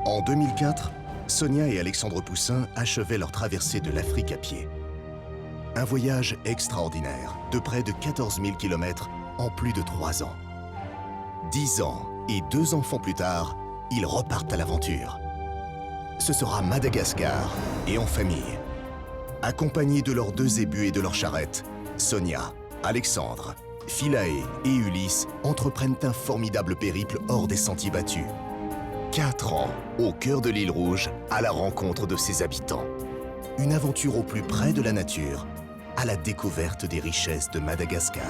En 2004, Sonia et Alexandre Poussin achevaient leur traversée de l'Afrique à pied. Un voyage extraordinaire de près de 14 000 km en plus de 3 ans. 10 ans et 2 enfants plus tard, ils repartent à l'aventure. Ce sera Madagascar et en famille. Accompagnés de leurs 2 zébus et de leurs charrettes, Sonia, Alexandre, Philae et Ulysse entreprennent un formidable périple hors des sentiers battus. 4 ans au cœur de l'île Rouge, à la rencontre de ses habitants. Une aventure au plus près de la nature, à la découverte des richesses de Madagascar.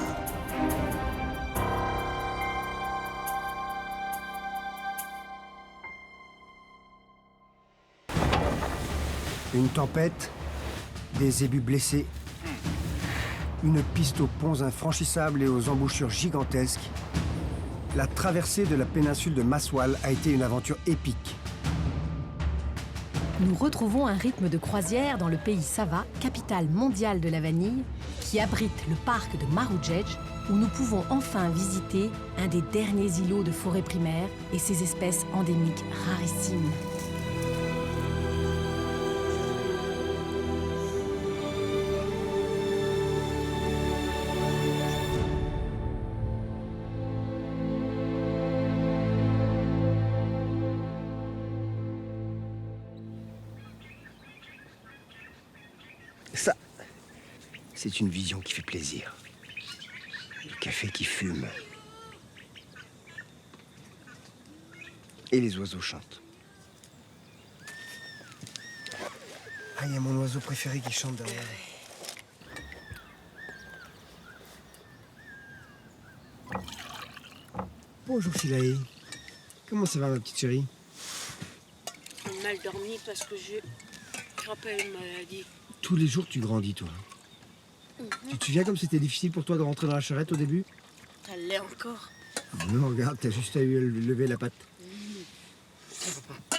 Une tempête, des zébus blessés, une piste aux ponts infranchissables et aux embouchures gigantesques. La traversée de la péninsule de Maswal a été une aventure épique. Nous retrouvons un rythme de croisière dans le pays Sava, capitale mondiale de la vanille, qui abrite le parc de Marojej, où nous pouvons enfin visiter un des derniers îlots de forêt primaire et ses espèces endémiques rarissimes. Ça, c'est une vision qui fait plaisir. Le café qui fume. Et les oiseaux chantent. Ah, il y a mon oiseau préféré qui chante derrière. Bonjour Philae. Comment ça va ma petite chérie? J'ai mal dormi parce que j'ai attrapé une maladie. Tous les jours tu grandis toi. Tu te souviens comme c'était difficile pour toi de rentrer dans la charrette au début? Ça l'est encore. Non, regarde, t'as juste à lever la patte. Je vois pas.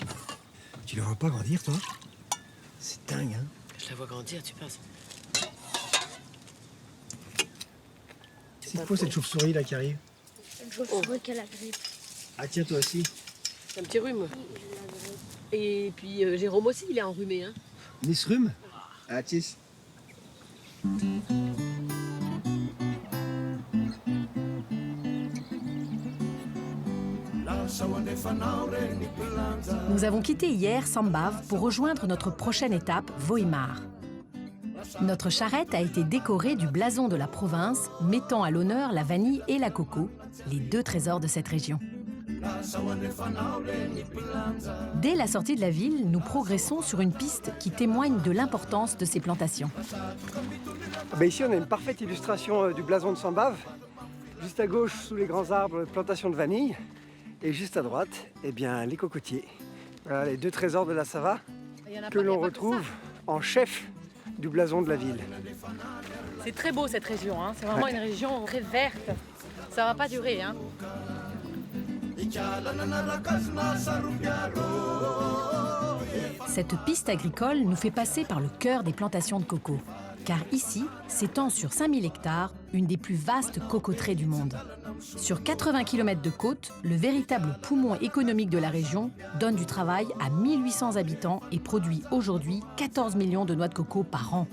Tu la vois pas grandir toi? C'est dingue hein. Je la vois grandir, tu penses? C'est quoi cette chauve-souris là qui arrive? Une chauve-souris qui a la grippe. Ah tiens toi aussi. C'est un petit rhume. Et puis Jérôme aussi, il est enrhumé. Hein. Nisrum? Ah tis. Nous avons quitté hier Sambave pour rejoindre notre prochaine étape, Vohemar. Notre charrette a été décorée du blason de la province, mettant à l'honneur la vanille et la coco, les 2 trésors de cette région. Dès la sortie de la ville, nous progressons sur une piste qui témoigne de l'importance de ces plantations. Ici, on a une parfaite illustration du blason de Sambave. Juste à gauche, sous les grands arbres, plantation de vanille. Et juste à droite, eh bien, les cocotiers. Voilà les 2 trésors de la Sava que l'on retrouve en chef du blason de la ville. C'est très beau cette région, hein. C'est vraiment une région très verte. Ça va pas durer. Hein. Cette piste agricole nous fait passer par le cœur des plantations de coco. Car ici s'étend sur 5000 hectares une des plus vastes cocoteraies du monde. Sur 80 km de côte, le véritable poumon économique de la région donne du travail à 1800 habitants et produit aujourd'hui 14 millions de noix de coco par an.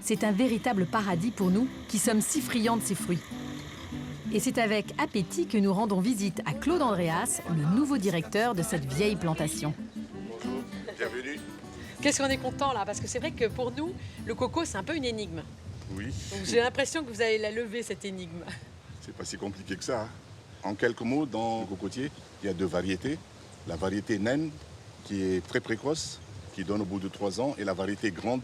C'est un véritable paradis pour nous qui sommes si friands de ces fruits. Et c'est avec appétit que nous rendons visite à Claude Andreas, le nouveau directeur de cette vieille plantation. Bienvenue. Qu'est-ce qu'on est content là, parce que c'est vrai que pour nous, le coco, c'est un peu une énigme. Oui. Donc j'ai l'impression que vous allez la lever, cette énigme. C'est pas si compliqué que ça. Hein. En quelques mots, dans le cocotier, il y a 2 variétés. La variété naine, qui est très précoce, qui donne au bout de 3 ans, et la variété grande,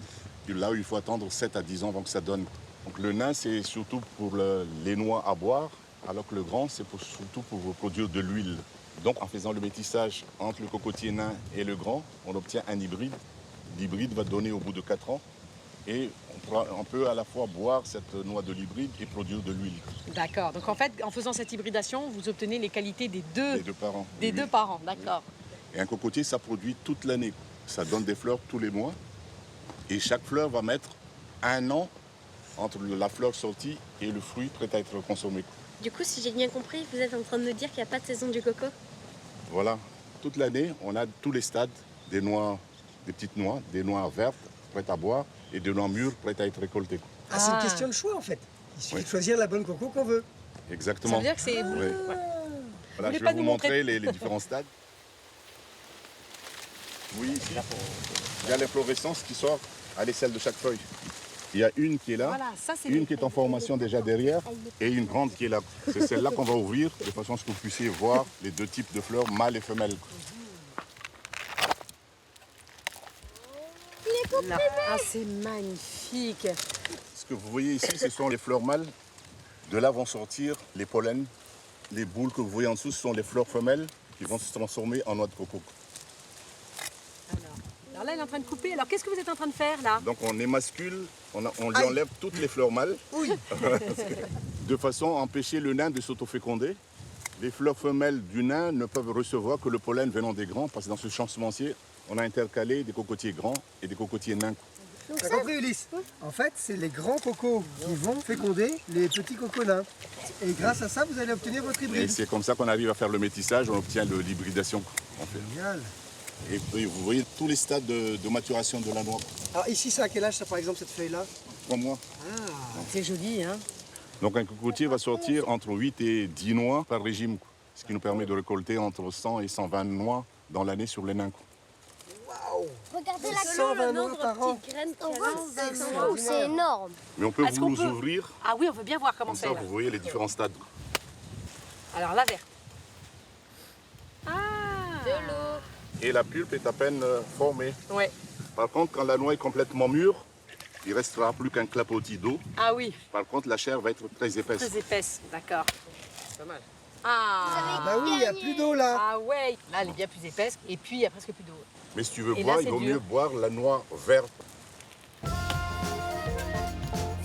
là où il faut attendre 7 à 10 ans avant que ça donne. Donc le nain, c'est surtout pour les noix à boire, alors que le grand, c'est surtout pour produire de l'huile. Donc en faisant le métissage entre le cocotier nain et le grand, on obtient un hybride. L'hybride va donner au bout de 4 ans. Et on peut à la fois boire cette noix de l'hybride et produire de l'huile. D'accord. Donc en fait, en faisant cette hybridation, vous obtenez les qualités des deux parents. Des 2 parents, d'accord. Et un cocotier, ça produit toute l'année. Ça donne des fleurs tous les mois. Et chaque fleur va mettre 1 an entre la fleur sortie et le fruit prêt à être consommé. Du coup, si j'ai bien compris, vous êtes en train de me dire qu'il n'y a pas de saison du coco? Voilà. Toute l'année, on a tous les stades, des noix, des petites noix, des noix vertes prêtes à boire et des noix mûres prêtes à être récoltées. Ah, c'est une Ah. question de choix en fait. Il suffit Oui. de choisir la bonne coco qu'on veut. Exactement. Ça veut dire que c'est... Oui. Voilà, voulez je pas vais vous nous montrer montrer les différents stades. Oui, ici, il y a l'inflorescence qui sort à l'aisselle de chaque feuille. Il y a une qui est là, Voilà, ça c'est... une qui est en formation déjà derrière et une grande qui est là. C'est celle-là qu'on va ouvrir de façon à ce que vous puissiez voir les deux types de fleurs, mâles et femelles. Là. Ah, c'est magnifique. Ce que vous voyez ici, ce sont les fleurs mâles. De là vont sortir les pollens. Les boules que vous voyez en dessous, ce sont les fleurs femelles qui vont se transformer en noix de coco. Alors là, il est en train de couper. Alors, qu'est-ce que vous êtes en train de faire, là? Donc on émascule, on lui enlève toutes les fleurs mâles, de façon à empêcher le nain de s'autoféconder. Les fleurs femelles du nain ne peuvent recevoir que le pollen venant des grands, parce que dans ce champ semencier, on a intercalé des cocotiers grands et des cocotiers nains. T'as compris Ulysse? En fait, c'est les grands cocos qui vont féconder les petits cocos nains. Et grâce à ça, vous allez obtenir votre Et hybride. c'est comme ça qu'on arrive à faire le métissage, on obtient l'hybridation. Génial. Et puis, vous voyez tous les stades de maturation de la noix. Alors ici, c'est à quel âge ça par exemple cette feuille-là? 3 mois. C'est joli, hein? Donc un cocotier va sortir entre 8 et 10 noix par régime, ce qui nous permet de récolter entre 100 et 120 noix dans l'année sur les nains. Regardez la 120 noix par an. c'est énorme. Mais on peut Est-ce qu'on vous peut- ouvrir, Ah oui, on veut bien voir comment comme c'est, ça là. vous voyez les différents stades. Alors, la verte. Ah! Et la pulpe est à peine formée. Ouais. Par contre, quand la noix est complètement mûre, il ne restera plus qu'un clapotis d'eau. Ah oui, Par contre, la chair va être très épaisse. très épaisse, d'accord. Pas mal. Ah! Bah oui, il n'y a plus d'eau là. Ah ouais! Là, elle est bien plus épaisse, et puis il y a presque plus d'eau. Mais si tu veux Et boire, là, il c'est vaut dur. mieux boire la noix verte.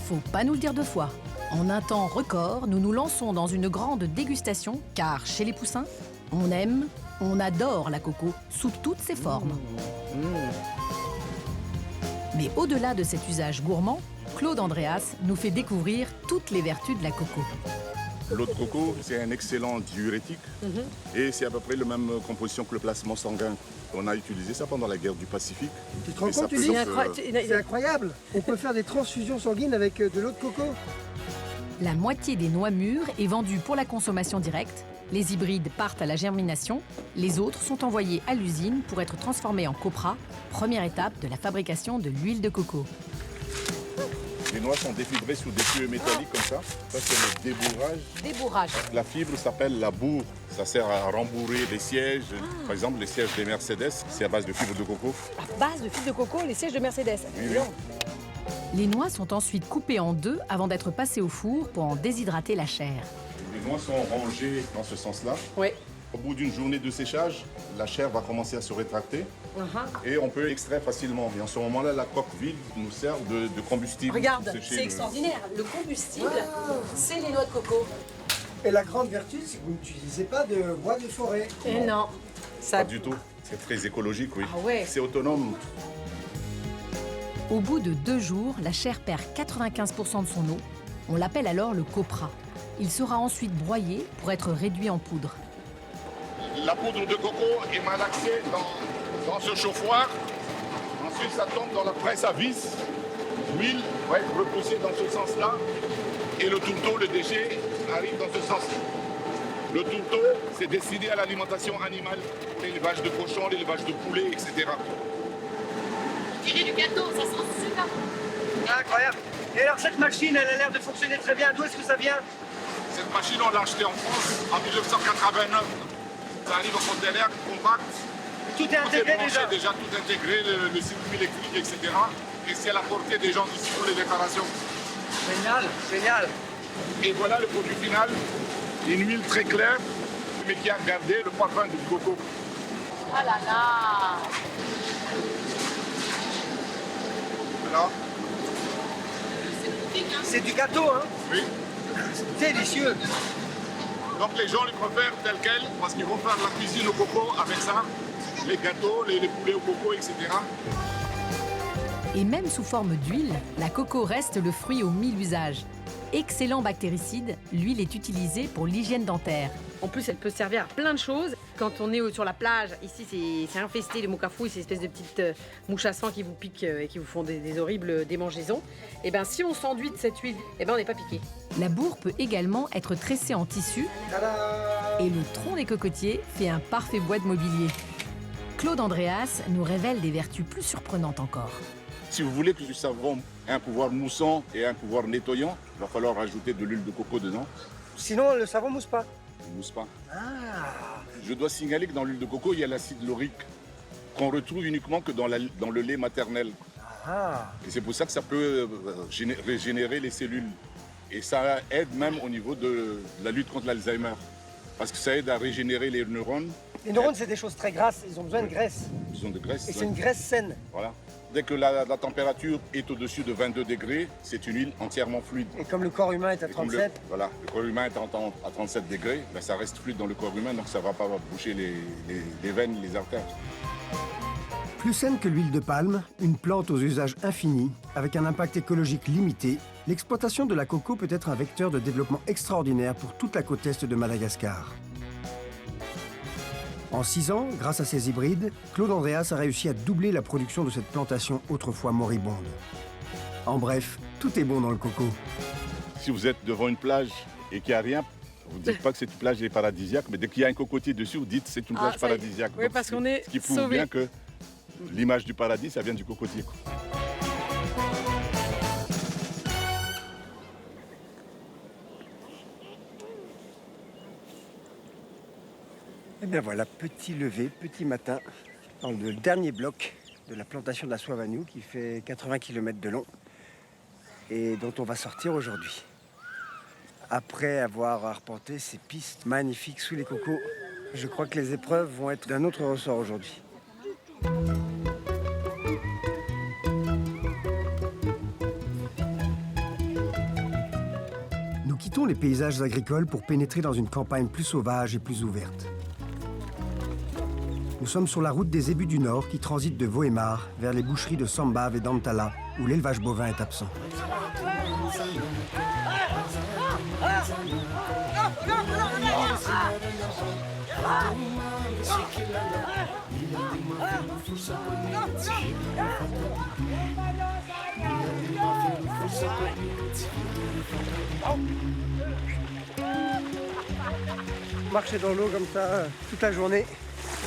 Faut pas nous le dire deux fois. En un temps record, nous nous lançons dans une grande dégustation, car chez les poussins, on aime, on adore la coco sous toutes ses formes. Mais au-delà de cet usage gourmand, Claude Andreas nous fait découvrir toutes les vertus de la coco. L'eau de coco, c'est un excellent diurétique et c'est à peu près la même composition que le plasma sanguin. On a utilisé ça pendant la guerre du Pacifique. Tu te rends Et ça compte peut Ulysse? donc, C'est incroyable. On peut faire des transfusions sanguines avec de l'eau de coco. La moitié des noix mûres est vendue pour la consommation directe, les hybrides partent à la germination, les autres sont envoyés à l'usine pour être transformés en copra, première étape de la fabrication de l'huile de coco. Les noix sont défibrées sous des tuyaux métalliques comme ça. Ça, c'est le débourrage. Débourrage. La fibre s'appelle la bourre. Ça sert à rembourrer les sièges. Par exemple, les sièges des Mercedes, c'est à base de fibres de coco. À base de fibres de coco, les sièges de Mercedes. Oui, oui. Les noix sont ensuite coupées en deux avant d'être passées au four pour en déshydrater la chair. Les noix sont rangées dans ce sens-là. Oui. Au bout d'une journée de séchage, la chair va commencer à se rétracter et on peut extraire facilement. Et en ce moment-là, la coque vide nous sert de combustible. Regarde, pour sécher c'est le- extraordinaire. Le combustible, c'est les noix de coco. Et la grande vertu, c'est que vous n'utilisez pas de bois de forêt. Et non. Ça... Pas du tout. C'est très écologique, oui. Ah ouais. C'est autonome. Au bout de 2 jours, la chair perd 95% de son eau. On l'appelle alors le copra. Il sera ensuite broyé pour être réduit en poudre. La poudre de coco est malaxée dans ce chauffoir. Ensuite, ça tombe dans la presse à vis. L'huile va être repoussée dans ce sens-là. Et le tourteau, le déchet, arrive dans ce sens. Le tourteau, c'est destiné à l'alimentation animale, pour l'élevage de cochons, l'élevage de poulets, etc. Tirer du gâteau, ça sent super bon. Incroyable. Et alors cette machine, elle a l'air de fonctionner très bien. D'où est-ce que ça vient? Cette machine, on l'a achetée en France en 1989. Ça arrive en conteneur compact. Tout est Tout est intégré branché déjà. tout intégré, le circuit électrique, etc. Et c'est à la portée des gens ici pour les réparations. Génial, génial. Et voilà le produit final. Une huile très claire, mais qui a gardé le parfum du coco. Ah là là. Voilà. C'est du gâteau, hein? Oui. C'est délicieux. Donc les gens les préfèrent tel quel parce qu'ils vont faire la cuisine au coco avec ça. Les gâteaux, les poulets au coco, etc. Et même sous forme d'huile, la coco reste le fruit aux 1000 usages. Excellent bactéricide, l'huile est utilisée pour l'hygiène dentaire. En plus, elle peut servir à plein de choses. Quand on est sur la plage, ici, c'est infesté de moucafouilles, ces espèces de petites mouches à sang qui vous piquent et qui vous font des horribles démangeaisons. Et bien, si on s'enduit de cette huile, on n'est pas piqué. La bourre peut également être tressée en tissu et le tronc des cocotiers fait un parfait bois de mobilier. Claude Andréas nous révèle des vertus plus surprenantes encore. Si vous voulez que le savon ait un pouvoir moussant et un pouvoir nettoyant, il va falloir rajouter de l'huile de coco dedans. Sinon, le savon mousse pas. Il ne mousse pas. Je dois signaler que dans l'huile de coco, il y a l'acide laurique qu'on retrouve uniquement que dans le lait maternel. Et c'est pour ça que ça peut régénérer les cellules. Et ça aide même au niveau de la lutte contre l'Alzheimer. Parce que ça aide à régénérer les neurones. Les neurones, c'est des choses très grasses, ils ont besoin de graisse. Ils ont de graisse. Et c'est une graisse saine. Voilà. Dès que la température est au-dessus de 22 degrés, c'est une huile entièrement fluide. Et comme le corps humain est à 37. Le corps humain est à 37 degrés, ça reste fluide dans le corps humain, donc ça ne va pas boucher les veines, les artères. Plus saine que l'huile de palme, une plante aux usages infinis, avec un impact écologique limité, l'exploitation de la coco peut être un vecteur de développement extraordinaire pour toute la côte est de Madagascar. En 6 ans, grâce à ces hybrides, Claude Andréas a réussi à doubler la production de cette plantation autrefois moribonde. En bref, tout est bon dans le coco. Si vous êtes devant une plage et qu'il n'y a rien, vous ne dites pas que cette plage est paradisiaque, mais dès qu'il y a un cocotier dessus, vous dites que c'est une plage paradisiaque. Oui, parce qu'on est ce qui prouve sauvés. bien que l'image du paradis, ça vient du cocotier. Et bien voilà, petit lever, petit matin, dans le dernier bloc de la plantation de la soie Vagnoux qui fait 80 km de long et dont on va sortir aujourd'hui. Après avoir arpenté ces pistes magnifiques sous les cocos, je crois que les épreuves vont être d'un autre ressort aujourd'hui. Nous quittons les paysages agricoles pour pénétrer dans une campagne plus sauvage et plus ouverte. Nous sommes sur la route des ébus du Nord qui transite de Voémar vers les boucheries de Sambave et d'Antala, où l'élevage bovin est absent. Marcher dans l'eau comme ça toute la journée.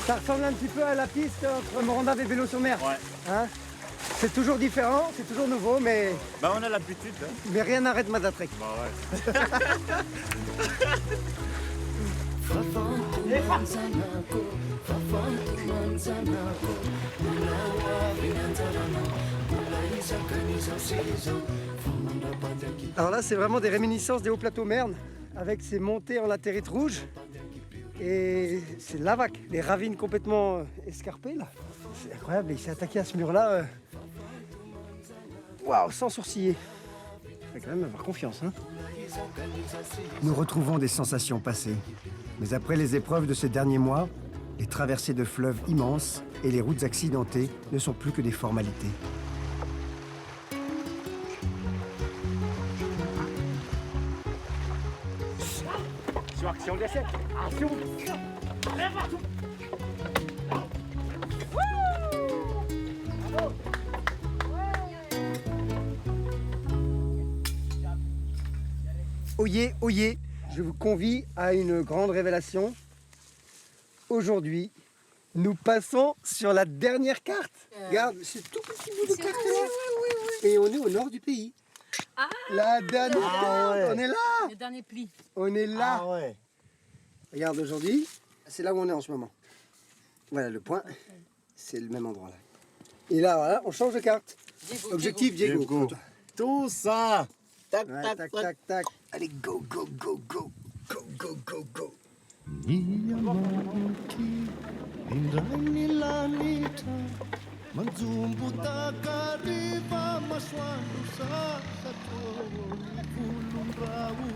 Ça ressemble un petit peu à la piste entre Morandave et Vélo-sur-Mer. Ouais. Hein, c'est toujours différent, c'est toujours nouveau, mais... On a l'habitude. Hein. Mais rien n'arrête Madatrek. Ouais. Alors là, c'est vraiment des réminiscences des hauts plateaux Merne, avec ces montées en latérite rouge. Et c'est l'Avac, les ravines complètement escarpées là. C'est incroyable, il s'est attaqué à ce mur-là. Waouh, sans sourciller. Il faut quand même avoir confiance. Hein. Nous retrouvons des sensations passées. Mais après les épreuves de ces derniers mois, les traversées de fleuves immenses et les routes accidentées ne sont plus que des formalités. Action d'essai. Action. Oyez, oyez, je vous convie à une grande révélation. Aujourd'hui, nous passons sur la dernière carte. Regarde, c'est tout petit bout de carte là. Et on est au nord du pays. Ah, la dernière carte, on est là. le dernier pli. On est là. Ah ouais. Regarde, aujourd'hui, c'est là où on est en ce moment. Voilà, le point, c'est le même endroit là. Et là, voilà, on change de carte. Diego, Objectif, Diego. Tout ça. Tac, Ouais, tac, tac, tac. tac, tac. Allez, go, go, go, go. Go, go, go, go.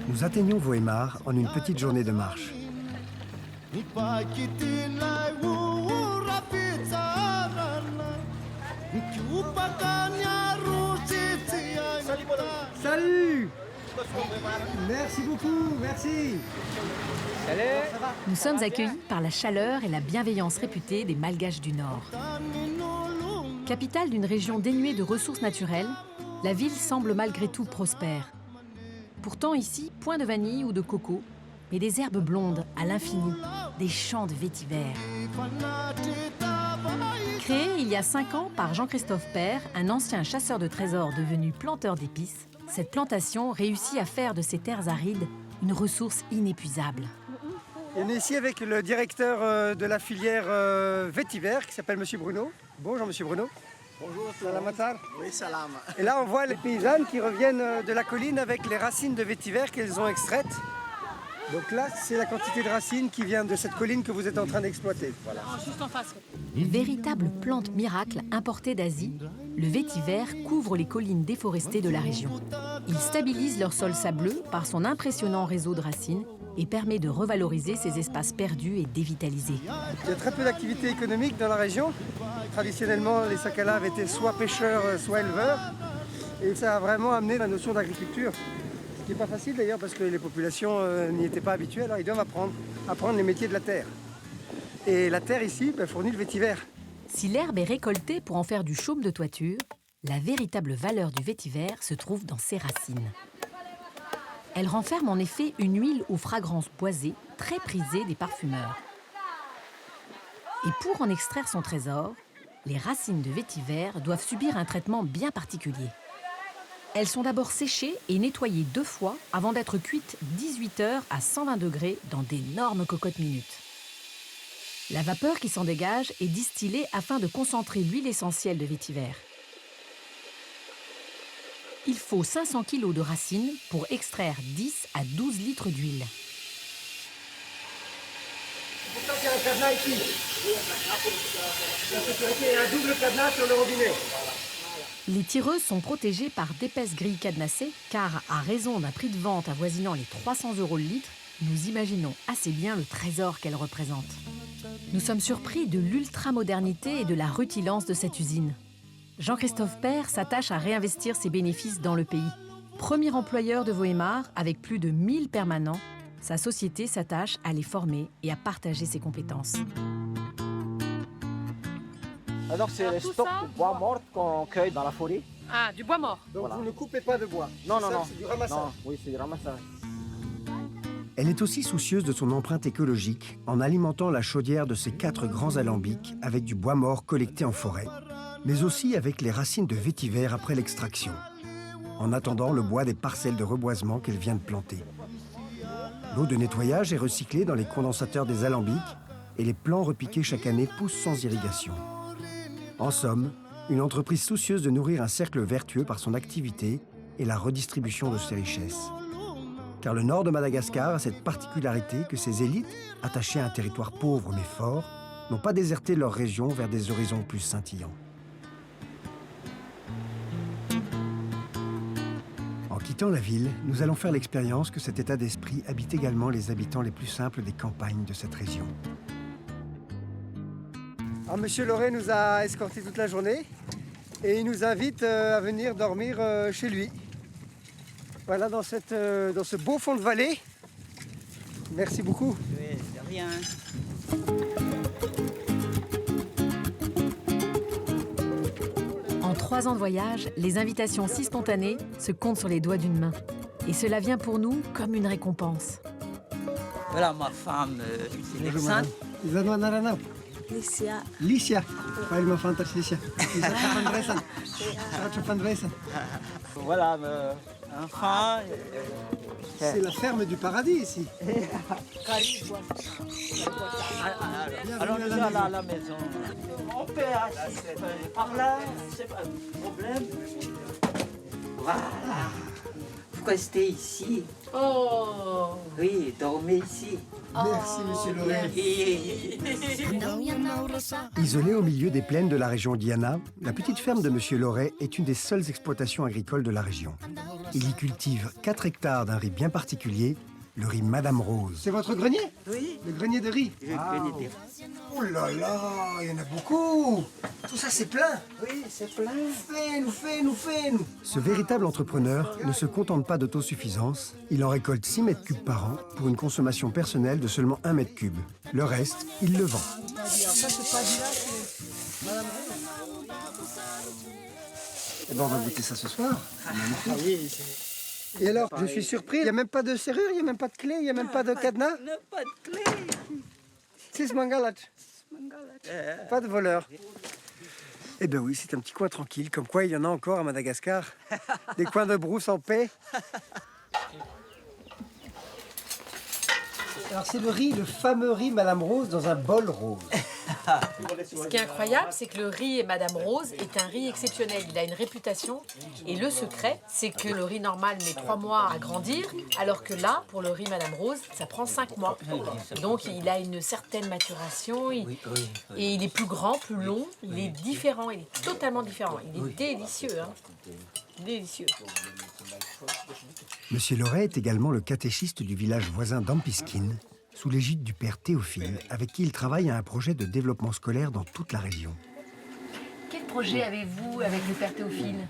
Nous atteignons Voémar en une petite journée de marche. Salut. Salut! Merci beaucoup, merci. Nous sommes accueillis par la chaleur et la bienveillance réputée des Malgaches du Nord. Capitale d'une région dénuée de ressources naturelles, la ville semble malgré tout prospère. Pourtant ici, point de vanille ou de coco, mais des herbes blondes à l'infini, des champs de vétiver. Créée il y a 5 ans par Jean-Christophe Père, un ancien chasseur de trésors devenu planteur d'épices, cette plantation réussit à faire de ces terres arides une ressource inépuisable. On est ici avec le directeur de la filière vétiver qui s'appelle Monsieur Bruno. Bonjour Monsieur Bruno. Bonjour. Salam atar. Oui, salam. Et là on voit les paysannes qui reviennent de la colline avec les racines de vétiver qu'elles ont extraites. Donc là c'est la quantité de racines qui vient de cette colline que vous êtes en train d'exploiter. Voilà. Juste en face. Véritable plante miracle importée d'Asie, le vétiver couvre les collines déforestées de la région. Il stabilise leur sol sableux par son impressionnant réseau de racines et permet de revaloriser ces espaces perdus et dévitalisés. Il y a très peu d'activités économiques dans la région. Traditionnellement, les Sakala étaient soit pêcheurs, soit éleveurs. Et ça a vraiment amené la notion d'agriculture. Ce qui n'est pas facile d'ailleurs parce que les populations n'y étaient pas habituées. Alors ils doivent apprendre les métiers de la terre. Et la terre ici fournit le vétiver. Si l'herbe est récoltée pour en faire du chaume de toiture, la véritable valeur du vétiver se trouve dans ses racines. Elle renferme en effet une huile aux fragrances boisées, très prisée des parfumeurs. Et pour en extraire son trésor, les racines de vétiver doivent subir un traitement bien particulier. Elles sont d'abord séchées et nettoyées 2 fois avant d'être cuites 18 heures à 120 degrés dans d'énormes cocottes minutes. La vapeur qui s'en dégage est distillée afin de concentrer l'huile essentielle de vétiver. Il faut 500 kg de racines pour extraire 10 à 12 litres d'huile. C'est pour ça qu'il y a un cadenas ici. La sécurité est un double cadenas sur le robinet. Les tireuses sont protégées par d'épaisses grilles cadenassées car, à raison d'un prix de vente avoisinant les 300 € le litre, nous imaginons assez bien le trésor qu'elles représentent. Nous sommes surpris de l'ultramodernité et de la rutilance de cette usine. Jean-Christophe Père s'attache à réinvestir ses bénéfices dans le pays. Premier employeur de Voémar, avec plus de 1000 permanents, sa société s'attache à les former et à partager ses compétences. Alors, c'est les stocks de bois mort qu'on cueille dans la forêt. Ah, du bois mort. Donc Voilà. vous ne coupez pas de bois. Non, Ça, non. c'est du ramassage. Non, oui, c'est du ramassage. Elle est aussi soucieuse de son empreinte écologique en alimentant la chaudière de ses 4 grands alambics avec du bois mort collecté en forêt, mais aussi avec les racines de vétiver après l'extraction, en attendant le bois des parcelles de reboisement qu'elle vient de planter. L'eau de nettoyage est recyclée dans les condensateurs des alambics et les plants repiqués chaque année poussent sans irrigation. En somme, une entreprise soucieuse de nourrir un cercle vertueux par son activité et la redistribution de ses richesses. Car le nord de Madagascar a cette particularité que ses élites, attachées à un territoire pauvre mais fort, n'ont pas déserté leur région vers des horizons plus scintillants. En quittant la ville, nous allons faire l'expérience que cet état d'esprit habite également les habitants les plus simples des campagnes de cette région. Alors, Monsieur Loret nous a escortés toute la journée et il nous invite à venir dormir chez lui. Voilà, dans ce beau fond de vallée. Merci beaucoup. Oui, de rien. En 3 ans de voyage, les invitations si spontanées se comptent sur les doigts d'une main. Et cela vient pour nous comme une récompense. Voilà ma femme, c'est Alexandre. Licia. Licia. Ouais, ma fantastique Licia. Voilà, enfant. C'est la ferme du paradis ici. Alors nous allons à la maison. On peut assister par là, c'est pas un problème. Voilà. Vous restez ici. Oh. Oui, dormez ici. Merci, Monsieur Loret. Isolée au milieu des plaines de la région d'Iana, la petite ferme de Monsieur Loret est une des seules exploitations agricoles de la région. Il y cultive 4 hectares d'un riz bien particulier, le riz Madame Rose. C'est votre grenier? Oui. Le grenier de riz. Je connais des Oh là là, il y en a beaucoup. Tout ça, c'est plein. Oui, c'est plein. Fais-nous. Ce véritable entrepreneur ne se contente pas d'autosuffisance. Il en récolte 6 mètres cubes par an pour une consommation personnelle de seulement 1 mètre cube. Le reste, il le vend. Eh ben, on va goûter ça ce soir. C'est magnifique. Et alors, je suis surpris, il n'y a même pas de serrure, il n'y a même pas de clé, il n'y a même pas de cadenas. Pas de clé. C'est Mangalat. Pas de voleur. Eh bien oui, c'est un petit coin tranquille, comme quoi il y en a encore à Madagascar. Des coins de brousse en paix. Alors c'est le fameux riz Madame Rose dans un bol rose. Ce qui est incroyable, c'est que le riz Madame Rose est un riz exceptionnel. Il a une réputation. Et le secret, c'est que le riz normal met 3 mois à grandir, alors que là, pour le riz Madame Rose, ça prend 5 mois. Donc il a une certaine maturation. Et il est plus grand, plus long. Il est différent. Il est totalement différent. Il est délicieux. Hein. Délicieux. Monsieur Loret est également le catéchiste du village voisin d'Ampiskine, sous l'égide du père Théophile, avec qui il travaille à un projet de développement scolaire dans toute la région. Quel projet avez-vous avec le père Théophile?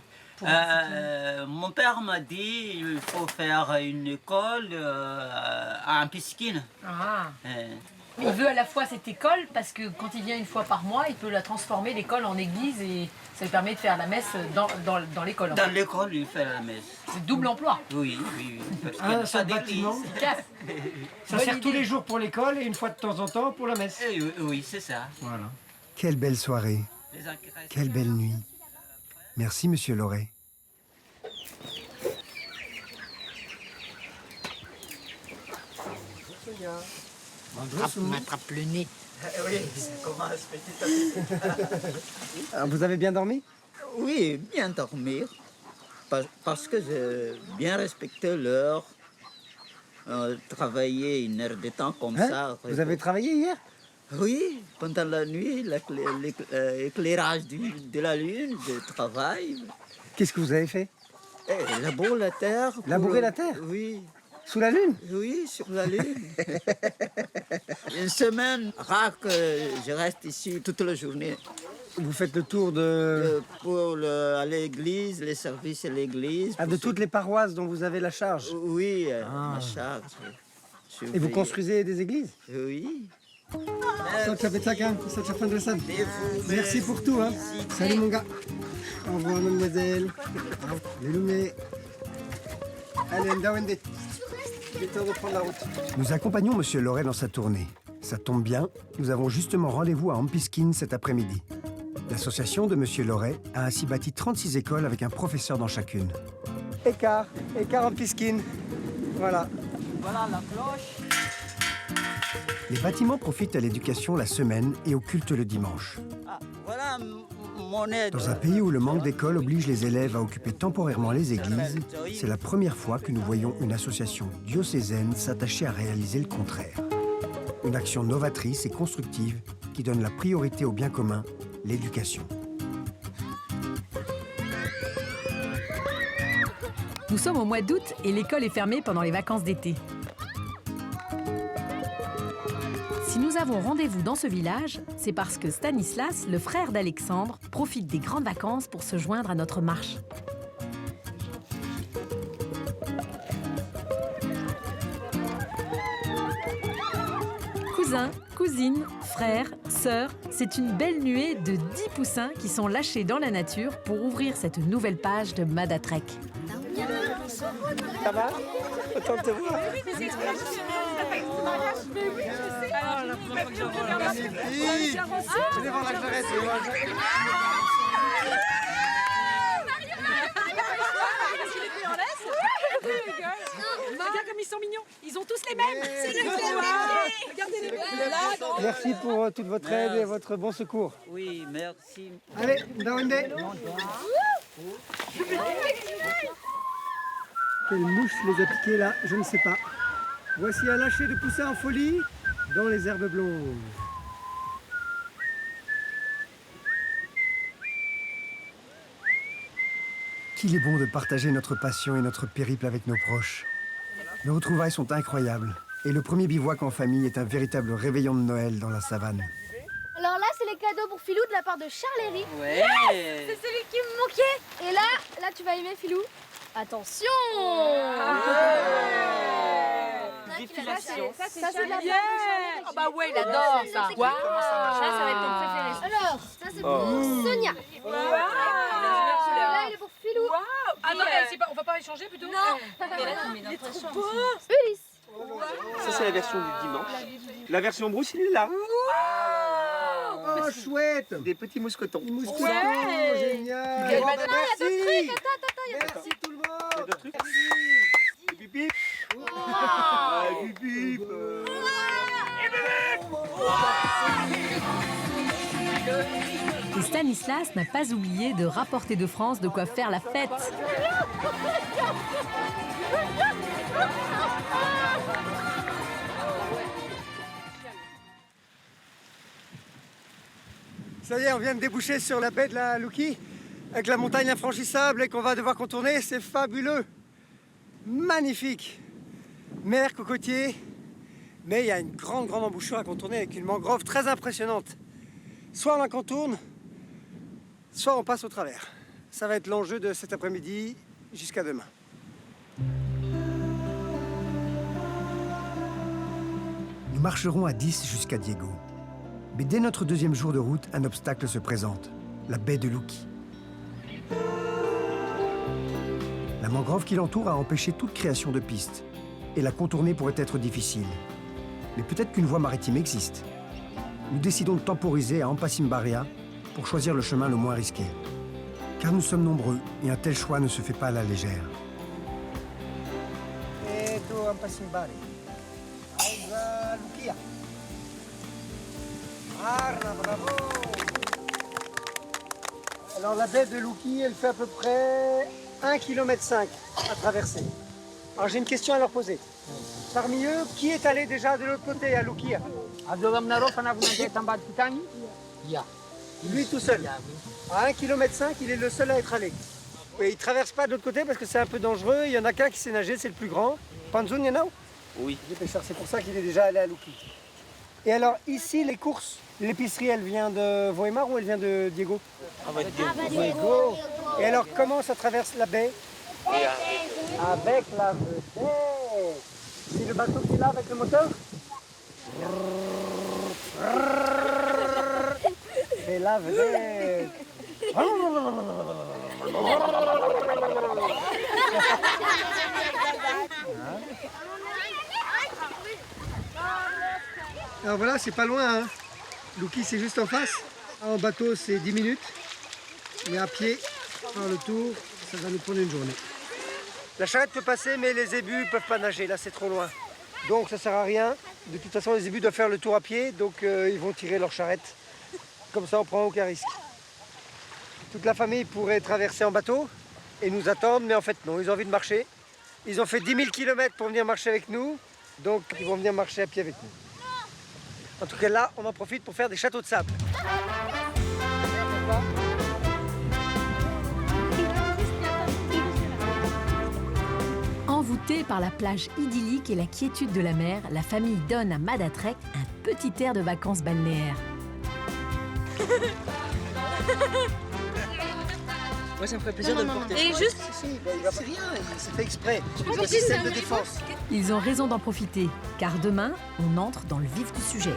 Mon père m'a dit qu'il faut faire une école à Ampiskine. Ah. Il veut à la fois cette école parce que quand il vient une fois par mois, il peut la transformer l'école en église et ça lui permet de faire la messe dans l'école. Dans l'école, il fait la messe. C'est double emploi. Oui. Parce Ah, que c'est un bâtiment. Efficace. Ça Bonne sert idée. tous les jours pour l'école et une fois de temps en temps pour la messe. Oui, c'est ça. Voilà. Quelle belle soirée. Quelle belle nuit. Merci, monsieur Loret. M'attrape le nez. Oui, ça commence petit à petit. Vous avez bien dormi? Oui, bien dormir. Parce que j'ai bien respecté l'heure. Travailler une heure de temps comme ça. Vous avez travaillé hier? Oui, pendant la nuit, l'éclairage de la lune, de travail. Qu'est-ce que vous avez fait? Labourer la terre. Labourer la terre? Oui. Sous la lune? Oui, sur la lune. Une semaine rare que je reste ici toute la journée. Vous faites le tour de... Pour à l'église, les services à l'église. Ah, de toutes les paroisses dont vous avez la charge? Oui, la charge. Et vous construisez des églises? Oui. Merci pour tout. Hein. Salut mon gars. Au revoir mademoiselle. Les Loumé. Allez, Ndawende. Il est temps de prendre la route. Nous accompagnons monsieur Loret dans sa tournée. Ça tombe bien, nous avons justement rendez-vous à Ampiskine cet après-midi. L'association de monsieur Loret a ainsi bâti 36 écoles avec un professeur dans chacune. Écart Ampiskine. Voilà. Voilà la cloche. Les bâtiments profitent à l'éducation la semaine et au culte le dimanche. Voilà mon aide. Dans un pays où le manque d'écoles oblige les élèves à occuper temporairement les églises, c'est la première fois que nous voyons une association diocésaine s'attacher à réaliser le contraire. Une action novatrice et constructive qui donne la priorité au bien commun, l'éducation. Nous sommes au mois d'août et l'école est fermée pendant les vacances d'été. Si nous avons rendez-vous dans ce village, c'est parce que Stanislas, le frère d'Alexandre, profite des grandes vacances pour se joindre à notre marche. Cousins, cousines, frères, sœurs, c'est une belle nuée de 10 poussins qui sont lâchés dans la nature pour ouvrir cette nouvelle page de Madatrek. Ça va? Autant te voir. Venez voir la Clarette. Regarde comme ils sont mignons. Ils ont tous les mêmes. C'est les mêmes. Regardez les mêmes. Merci pour toute votre aide et votre bon secours. Oui, merci. Allez, Ndawende. Quelle mouche les a piqués là? Je ne sais pas. Voici un lâcher de poussins en folie dans les herbes blondes. Qu'il est bon de partager notre passion et notre périple avec nos proches. Les retrouvailles sont incroyables et le premier bivouac en famille est un véritable réveillon de Noël dans la savane. Alors là, c'est les cadeaux pour Philou de la part de Charles Herry. Ouais. C'est celui qui me manquait. Et là, tu vas aimer Philou. Attention. Défilation. Ça, c'est de la part de Yeah. Charles Oh bah ouais, il adore ça. Waouh. Ça va être ton préféré. Alors, ça, c'est pour Sonia. Là, il est pour Philou. Attends, on va pas échanger plutôt? Non. Il est trop beau. Ulysse. Ça, c'est la version du dimanche. La version Bruce, il est là. Oh, chouette! Des petits mousquetons. Mousquetons, Ouais. génial! Quel Bon, bâtard, merci! Attends, Merci tout le Il y a monde! d'autres trucs. Merci! Bip bip. Bip bip. Et Stanislas n'a pas oublié de rapporter de France de quoi faire la fête. Ça y est, on vient de déboucher sur la baie de la Louki, avec la montagne infranchissable et qu'on va devoir contourner. C'est fabuleux, magnifique. Mer, cocotier, mais il y a une grande embouchure à contourner avec une mangrove très impressionnante. Soit on la contourne, soit on passe au travers. Ça va être l'enjeu de cet après-midi jusqu'à demain. Nous marcherons à 10 jusqu'à Diego. Mais dès notre deuxième jour de route, un obstacle se présente, la baie de Louki. La mangrove qui l'entoure a empêché toute création de pistes, et la contourner pourrait être difficile. Mais peut-être qu'une voie maritime existe. Nous décidons de temporiser à Ampasimbaria pour choisir le chemin le moins risqué. Car nous sommes nombreux, et un tel choix ne se fait pas à la légère. Ampasimbaria. Lukia. Bravo. Alors la baie de Louki, elle fait à peu près 1,5 km à traverser. Alors j'ai une question à leur poser. Parmi eux, qui est allé déjà de l'autre côté à Louki? Lui tout seul. À 1,5 km, il est le seul à être allé. Et il ne traverse pas de l'autre côté parce que c'est un peu dangereux. Il y en a qu'un qui sait nager, c'est le plus grand. Panzoun, il y en a? Oui. C'est pour ça qu'il est déjà allé à Louki. Et alors ici, les courses, l'épicerie, elle vient de Vohemar ou elle vient de Diego? Diego. Et alors comment ça traverse la baie? Avec la vedette. C'est le bateau qui est là avec le moteur? C'est la vedette. Alors voilà, c'est pas loin, hein. Louki, c'est juste en face. En bateau, c'est 10 minutes. Mais à pied, faire le tour, ça va nous prendre une journée. La charrette peut passer, mais les zébus ne peuvent pas nager. Là, c'est trop loin. Donc, ça sert à rien. De toute façon, les zébus doivent faire le tour à pied. Donc, ils vont tirer leur charrette. Comme ça, on prend aucun risque. Toute la famille pourrait traverser en bateau et nous attendre. Mais en fait, non. Ils ont envie de marcher. Ils ont fait 10 000 km pour venir marcher avec nous. Donc, ils vont venir marcher à pied avec nous. En tout cas, là, on en profite pour faire des châteaux de sable. Envoûtée par la plage idyllique et la quiétude de la mer, la famille donne à Madatrek un petit air de vacances balnéaires. Moi, ça me ferait plaisir de le porter. Et juste, C'est rien, c'est fait exprès. C'est un système de défense. Ils ont raison d'en profiter, car demain, on entre dans le vif du sujet.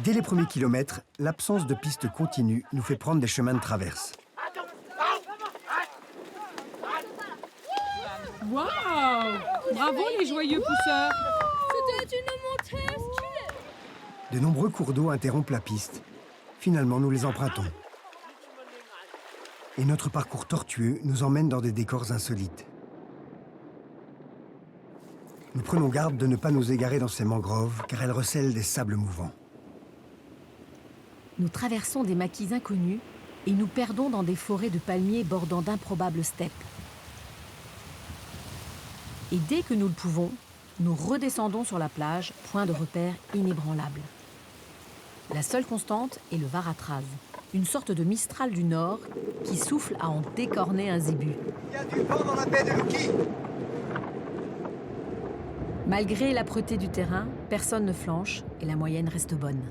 Dès les premiers kilomètres, l'absence de pistes continues nous fait prendre des chemins de traverse. Waouh! Bravo les joyeux pousseurs! C'était une montée stylée. De nombreux cours d'eau interrompent la piste. Finalement, nous les empruntons. Et notre parcours tortueux nous emmène dans des décors insolites. Nous prenons garde de ne pas nous égarer dans ces mangroves, car elles recèlent des sables mouvants. Nous traversons des maquis inconnus et nous perdons dans des forêts de palmiers bordant d'improbables steppes. Et dès que nous le pouvons, nous redescendons sur la plage, point de repère inébranlable. La seule constante est le Varatraz, une sorte de mistral du nord qui souffle à en décorner un zébu. Il y a du vent dans la baie de Luki. Malgré l'âpreté du terrain, personne ne flanche et la moyenne reste bonne.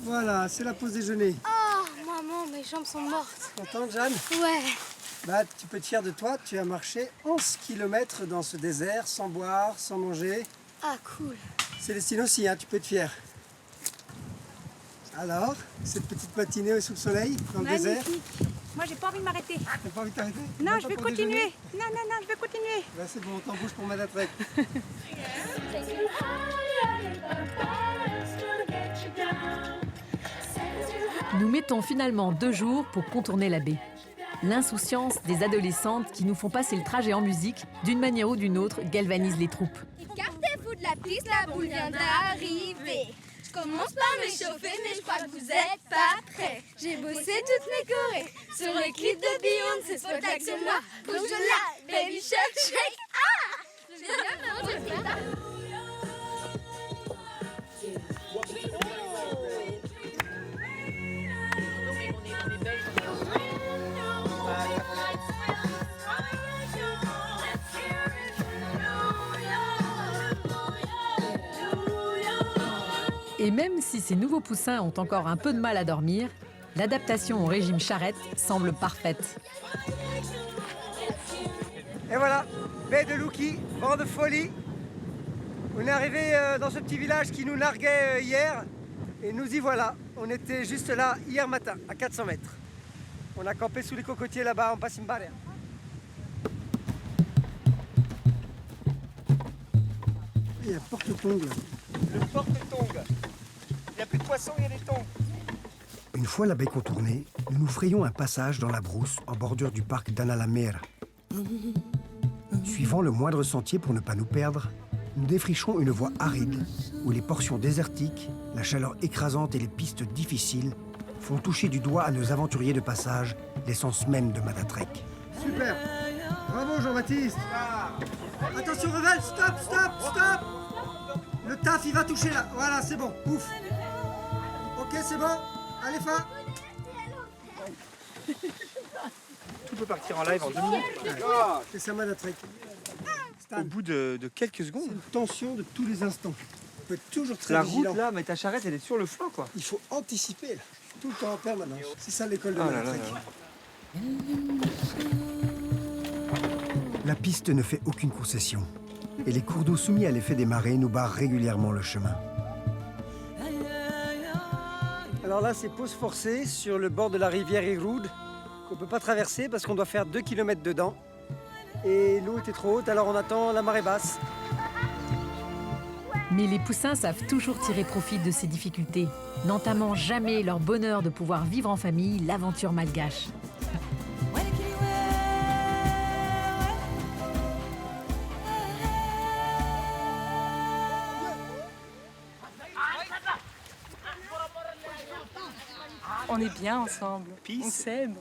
Voilà, c'est la pause déjeuner. Oh, maman, mes jambes sont mortes. Contente, Jeanne? Ouais. Bah, tu peux être fière de toi, tu as marché 11 km dans ce désert, sans boire, sans manger. Ah, cool. Célestine aussi, hein, tu peux être fière. Alors, cette petite matinée sous le soleil, dans le désert? Moi, j'ai pas envie de m'arrêter. T'as pas envie de t'arrêter? Non, Même je pas vais pour continuer. déjeuner? Non, je vais continuer. Bah, c'est bon, on t'embauche pour Madatrek. Nous mettons finalement 2 jours pour contourner la baie. L'insouciance des adolescentes qui nous font passer le trajet en musique, d'une manière ou d'une autre, galvanise les troupes. Écartez-vous de la piste, la boule vient d'arriver. Je commence par m'échauffer, mais je crois que vous êtes pas prêts. J'ai bossé toutes mes chorés sur le clip de Beyoncé, c'est pas sur moi. Bouge là, baby shark, shake. Ah! J'ai bien mangé ça. Et même si ces nouveaux poussins ont encore un peu de mal à dormir, l'adaptation au régime charrette semble parfaite. Et voilà, baie de Luki, vent de folie. On est arrivé dans ce petit village qui nous narguait hier. Et nous y voilà. On était juste là hier matin, à 400 mètres. On a campé sous les cocotiers là-bas en Passimbarea. Il y a porte-tongs là. Le porte-tongs. Il n'y a plus de poissons, il y a des tongs. Une fois la baie contournée, nous nous frayons un passage dans la brousse en bordure du parc d'Analamera. Suivant le moindre sentier pour ne pas nous perdre, nous défrichons une voie aride où les portions désertiques, la chaleur écrasante et les pistes difficiles font toucher du doigt à nos aventuriers de passage l'essence même de Madatrek. Super. Bravo Jean-Baptiste. Attention Revel, stop. Le taf il va toucher là. Voilà, c'est bon. Ouf. Ok, c'est bon. Allez, Fa. Tout peut partir en live en 2 minutes. C'est ça Madatrek. Au bout de quelques C'est secondes. une tension de tous les instants. Il faut être toujours très La vigilant. route là, mais ta charrette elle est sur le flanc quoi. Il faut anticiper là. Tout le temps en permanence. C'est ça l'école de Oh là là Madatrek. là. La piste ne fait aucune concession et les cours d'eau soumis à l'effet des marées nous barrent régulièrement le chemin. Alors là, c'est pause forcée sur le bord de la rivière Irud qu'on ne peut pas traverser parce qu'on doit faire 2 km dedans. Et l'eau était trop haute, alors on attend la marée basse. Mais les poussins savent toujours tirer profit de ces difficultés, n'entamant jamais leur bonheur de pouvoir vivre en famille l'aventure malgache. On est bien ensemble. On s'aime.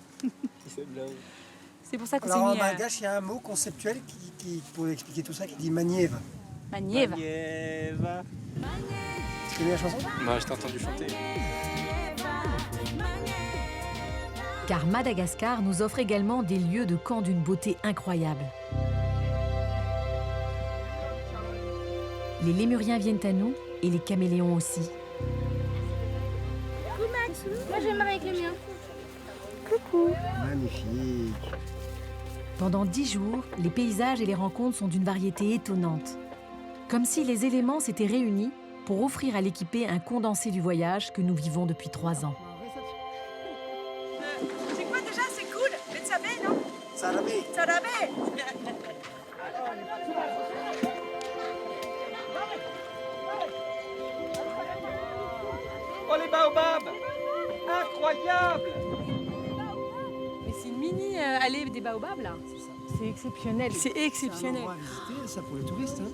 C'est pour ça qu'on s'est Alors en mis malgache, il y a un mot conceptuel pour expliquer tout ça qui dit manieva. Manieva. Manieva. Tu connais la chanson? Moi je t'ai entendu chanter. Car Madagascar nous offre également des lieux de camp d'une beauté incroyable. Les lémuriens viennent à nous et les caméléons aussi. Coucou Max, moi j'aimerais avec le mien. Coucou. Magnifique. Pendant 10 jours, les paysages et les rencontres sont d'une variété étonnante. Comme si les éléments s'étaient réunis pour offrir à l'équipée un condensé du voyage que nous vivons depuis 3 ans. C'est quoi déjà? C'est cool. Betsabe, non? Sarabé. Sarabé. Oh les baobabs. Incroyable. Mais c'est une mini allée des baobabs là. C'est exceptionnel. C'est C'est un exceptionnel. endroit à visiter, ça pour les touristes. Hein.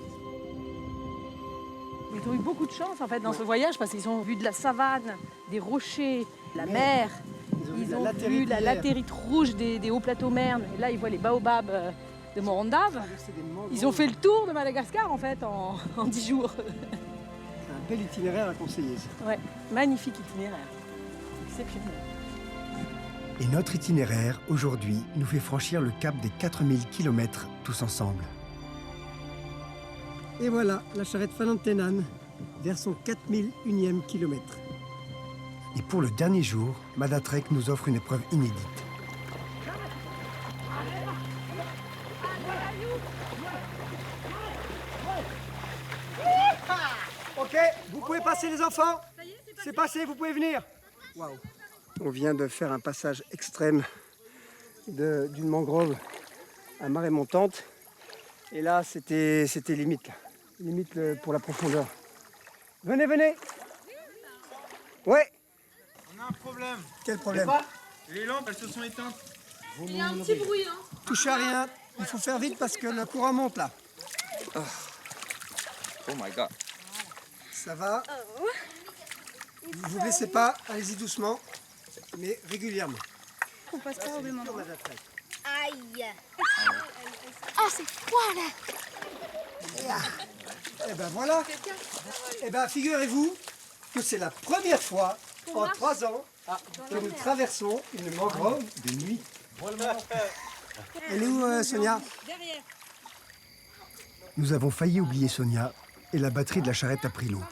Ils ont eu beaucoup de chance en fait dans ce voyage parce qu'ils ont vu de la savane, des rochers, la mer. Ils ont vu la latérite rouge des hauts plateaux mernes. Et là, ils voient les baobabs de Morondave. Ils ont fait le tour de Madagascar en fait en 10 jours. C'est un bel itinéraire à conseiller. Ça. Ouais, magnifique itinéraire. Exceptionnel. Et notre itinéraire, aujourd'hui, nous fait franchir le cap des 4000 km tous ensemble. Et voilà, la charrette Fanantenan, vers son 4001e kilomètre. Et pour le dernier jour, Madatrek nous offre une épreuve inédite. Ok, vous pouvez passer les enfants. C'est passé, vous pouvez venir. Waouh. On vient de faire un passage extrême d'une mangrove à marée montante. Et là, c'était limite, là. Limite pour la profondeur. Venez, venez. Ouais. On a un problème. Quel problème? Les lampes, elles se sont éteintes. Il y a un petit bruit, hein. Touchez à rien. Il faut faire vite parce que le courant monte là. Oh my god. Ça va. Vous vous blessez pas, allez-y doucement, mais régulièrement. On passe pas au même endroit. Aïe. Ah, c'est froid là. Et ben voilà. Et ben figurez-vous que c'est la première fois en 3 ans que nous traversons une mangrove de nuit. Elle est où Sonia? Derrière. Nous avons failli oublier Sonia et la batterie de la charrette a pris l'eau.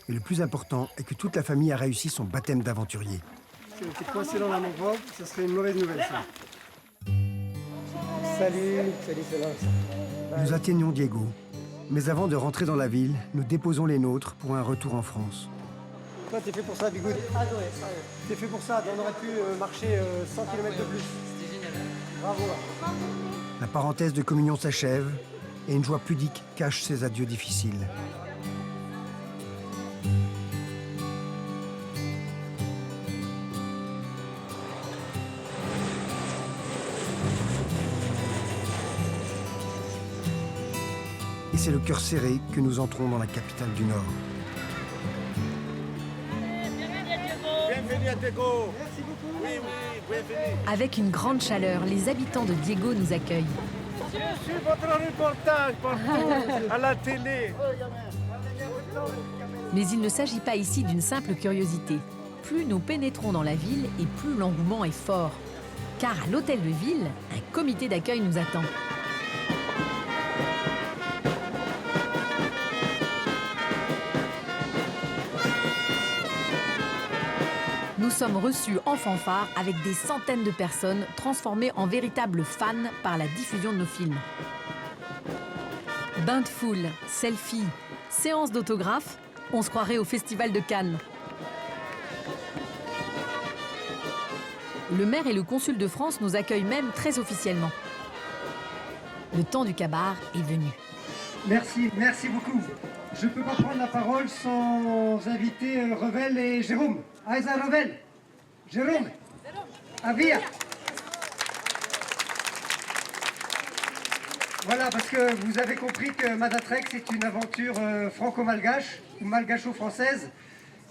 Mais le plus important est que toute la famille a réussi son baptême d'aventurier. Si on était coincé dans la mangrove, ça serait une mauvaise nouvelle ça. Salut Céleste. Nous atteignons Diego. Mais avant de rentrer dans la ville, nous déposons les nôtres pour un retour en France. Toi, t'es fait pour ça, Bigoud. T'es fait pour ça, on aurait pu marcher 100 km de plus. C'était génial. Bravo. La parenthèse de communion s'achève et une joie pudique cache ces adieux difficiles. Et c'est le cœur serré que nous entrons dans la capitale du Nord. Bienvenue à Diego. Merci beaucoup. Oui, bienvenue. Avec une grande chaleur, les habitants de Diego nous accueillent. Je suis votre reportage partout, à la télé. Mais il ne s'agit pas ici d'une simple curiosité. Plus nous pénétrons dans la ville et plus l'engouement est fort. Car à l'hôtel de ville, un comité d'accueil nous attend. Nous sommes reçus en fanfare avec des centaines de personnes transformées en véritables fans par la diffusion de nos films. Bains de foule, selfies, séances d'autographes, on se croirait au Festival de Cannes. Le maire et le consul de France nous accueillent même très officiellement. Le temps du kabar est venu. Merci beaucoup. Je ne peux pas prendre la parole sans inviter Revel et Jérôme. Aïza Revel, Jérôme, Avia. Voilà, parce que vous avez compris que Madatrek, c'est une aventure franco-malgache ou malgacho-française.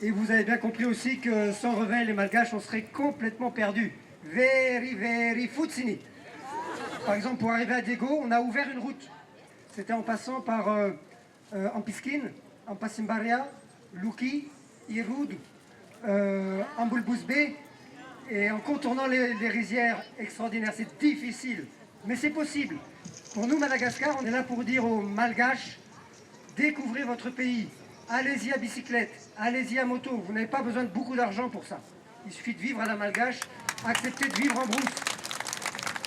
Et vous avez bien compris aussi que sans Revel et Malgache, on serait complètement perdu. Very futsini. Par exemple, pour arriver à Diego, on a ouvert une route. C'était en passant par Ampiskin, Ampasimbaria, Luki, Irud, Ambulbusbe, et en contournant les rizières extraordinaires. C'est difficile, mais c'est possible. Pour nous, Madagascar, on est là pour dire aux Malgaches, découvrez votre pays. Allez-y à bicyclette, allez-y à moto. Vous n'avez pas besoin de beaucoup d'argent pour ça. Il suffit de vivre à la Malgache, accepter de vivre en brousse.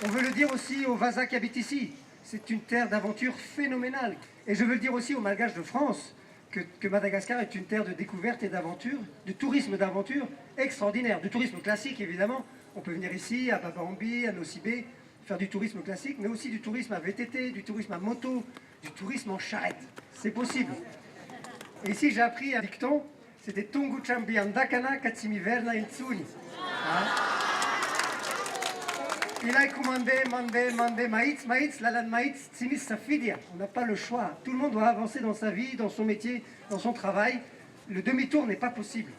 On veut le dire aussi aux Vasas qui habitent ici. C'est une terre d'aventure phénoménale. Et je veux le dire aussi aux Malgaches de France, que Madagascar est une terre de découverte et d'aventure, de tourisme d'aventure extraordinaire. Du tourisme classique, évidemment. On peut venir ici, à Babambi, à Nosibé, faire du tourisme classique, mais aussi du tourisme à VTT, du tourisme à moto, du tourisme en charrette. C'est possible. Et ici, j'ai appris un dicton, c'était Tungu Chambian Dakana Katsimi Verna Insuni. Ilai Kumande, Maïtz, Lalan Maïtz, Tsimis Safidia. On n'a pas le choix. Tout le monde doit avancer dans sa vie, dans son métier, dans son travail. Le demi-tour n'est pas possible.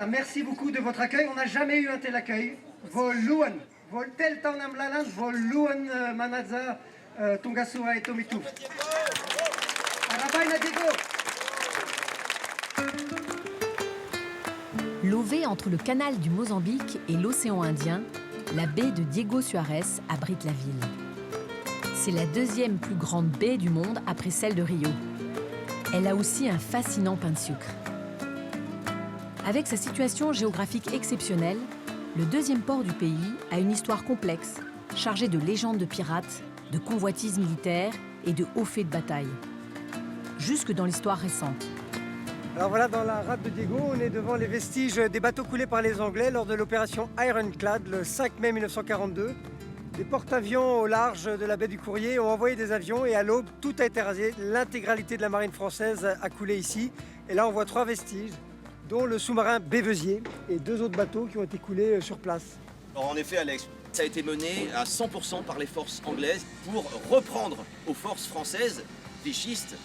Merci beaucoup de votre accueil. On n'a jamais eu un tel accueil. Voluan, Vol tel Taunam Lalan, Voluan Manaza, Tonga Soa et Tomitu. Arabai na Diego. Lové entre le canal du Mozambique et l'océan Indien, la baie de Diego Suarez abrite la ville. C'est la deuxième plus grande baie du monde après celle de Rio. Elle a aussi un fascinant pain de sucre. Avec sa situation géographique exceptionnelle, le deuxième port du pays a une histoire complexe, chargée de légendes de pirates, de convoitises militaires et de hauts faits de bataille. Jusque dans l'histoire récente. Alors voilà, dans la rade de Diego, on est devant les vestiges des bateaux coulés par les Anglais lors de l'opération Ironclad le 5 mai 1942. Des porte-avions au large de la baie du Courrier ont envoyé des avions et à l'aube, tout a été rasé. L'intégralité de la marine française a coulé ici. Et là, on voit 3 vestiges, dont le sous-marin Bévesier et 2 autres bateaux qui ont été coulés sur place. Alors en effet, Alex, ça a été mené à 100% par les forces anglaises pour reprendre aux forces françaises, vichistes,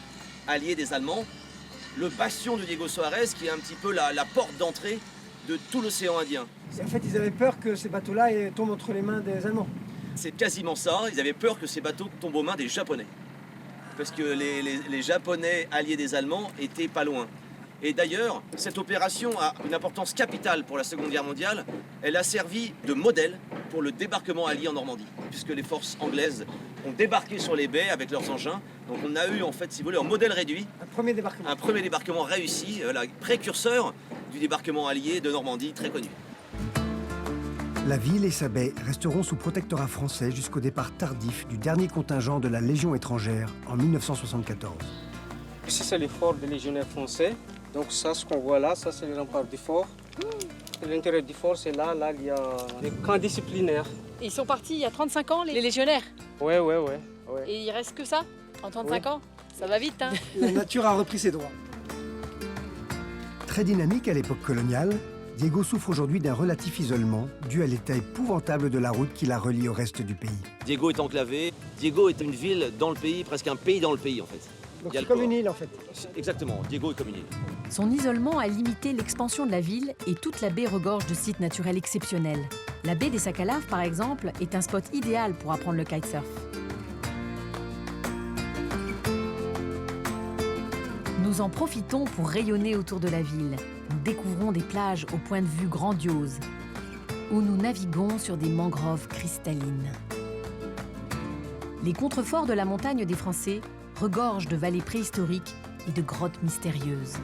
alliés des Allemands, le bastion de Diego Suarez, qui est un petit peu la porte d'entrée de tout l'océan Indien. En fait, ils avaient peur que ces bateaux-là tombent entre les mains des Allemands. C'est quasiment ça, ils avaient peur que ces bateaux tombent aux mains des Japonais. Parce que les Japonais alliés des Allemands étaient pas loin. Et d'ailleurs, cette opération a une importance capitale pour la Seconde Guerre mondiale. Elle a servi de modèle pour le débarquement allié en Normandie, puisque les forces anglaises ont débarqué sur les baies avec leurs engins. Donc on a eu, en fait, si vous voulez, un modèle réduit. Un premier débarquement. Un premier débarquement réussi, précurseur du débarquement allié de Normandie, très connu. La ville et sa baie resteront sous protectorat français jusqu'au départ tardif du dernier contingent de la Légion étrangère en 1974. Ici, c'est le fort des légionnaires français. Donc ça, ce qu'on voit là, ça c'est le rempart du fort. L'intérieur du fort, c'est là, il y a des camps disciplinaires. Et ils sont partis il y a 35 ans, les légionnaires. Ouais. Et il reste que ça en 35 ans? Ça va vite, hein? La nature a repris ses droits. Très dynamique à l'époque coloniale, Diego souffre aujourd'hui d'un relatif isolement dû à l'état épouvantable de la route qui la relie au reste du pays. Diego est enclavé. Diego est une ville dans le pays, presque un pays dans le pays en fait. Donc c'est comme une île en fait. Exactement, Diego est comme une île. Son isolement a limité l'expansion de la ville et toute la baie regorge de sites naturels exceptionnels. La baie des Sakalaves, par exemple, est un spot idéal pour apprendre le kitesurf. Nous en profitons pour rayonner autour de la ville. Nous découvrons des plages au point de vue grandiose, où nous naviguons sur des mangroves cristallines. Les contreforts de la montagne des Français regorgent de vallées préhistoriques et de grottes mystérieuses.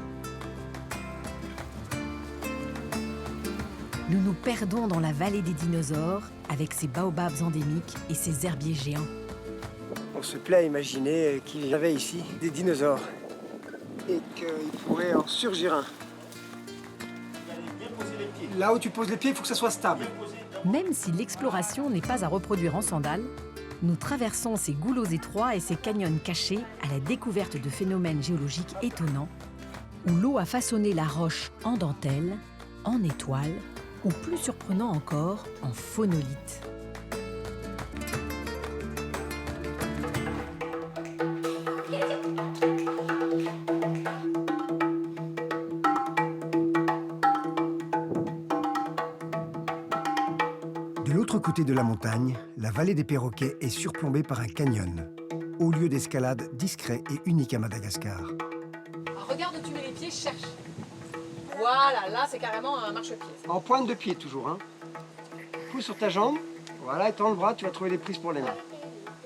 Nous nous perdons dans la vallée des dinosaures avec ses baobabs endémiques et ses herbiers géants. On se plaît à imaginer qu'il y avait ici des dinosaures et qu'il pourrait en surgir un. Là où tu poses les pieds, il faut que ça soit stable. Même si l'exploration n'est pas à reproduire en sandales, nous traversons ces goulots étroits et ces canyons cachés à la découverte de phénomènes géologiques étonnants, où l'eau a façonné la roche en dentelle, en étoile, ou plus surprenant encore, en phonolite. De l'autre côté de la montagne, la vallée des Perroquets est surplombée par un canyon, haut lieu d'escalade discret et unique à Madagascar. Alors, regarde où tu mets les pieds, cherche. Voilà, là c'est carrément un marchepied. En pointe de pied toujours. Hein. Pousse sur ta jambe, voilà, et tends le bras, tu vas trouver les prises pour les mains.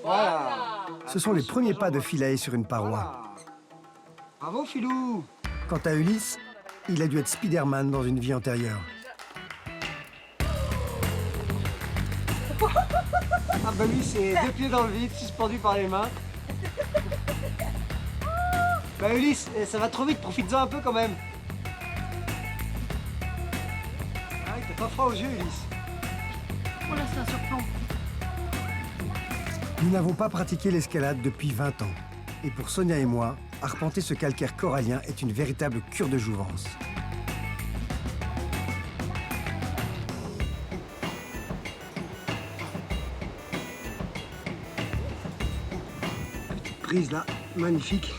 Voilà. Ce sont les premiers pas de Philae sur une paroi. Bravo Philou. Quant à Ulysse, il a dû être Spider-Man dans une vie antérieure. Ah bah lui c'est 2 pieds dans le vide, suspendu par les mains. Bah Ulysse, ça va trop vite, profites-en un peu quand même. Ah, t'as pas froid aux yeux Ulysse. Oh là, c'est un surplomb. Nous n'avons pas pratiqué l'escalade depuis 20 ans. Et pour Sonia et moi, arpenter ce calcaire corallien est une véritable cure de jouvence. Prise là, magnifique.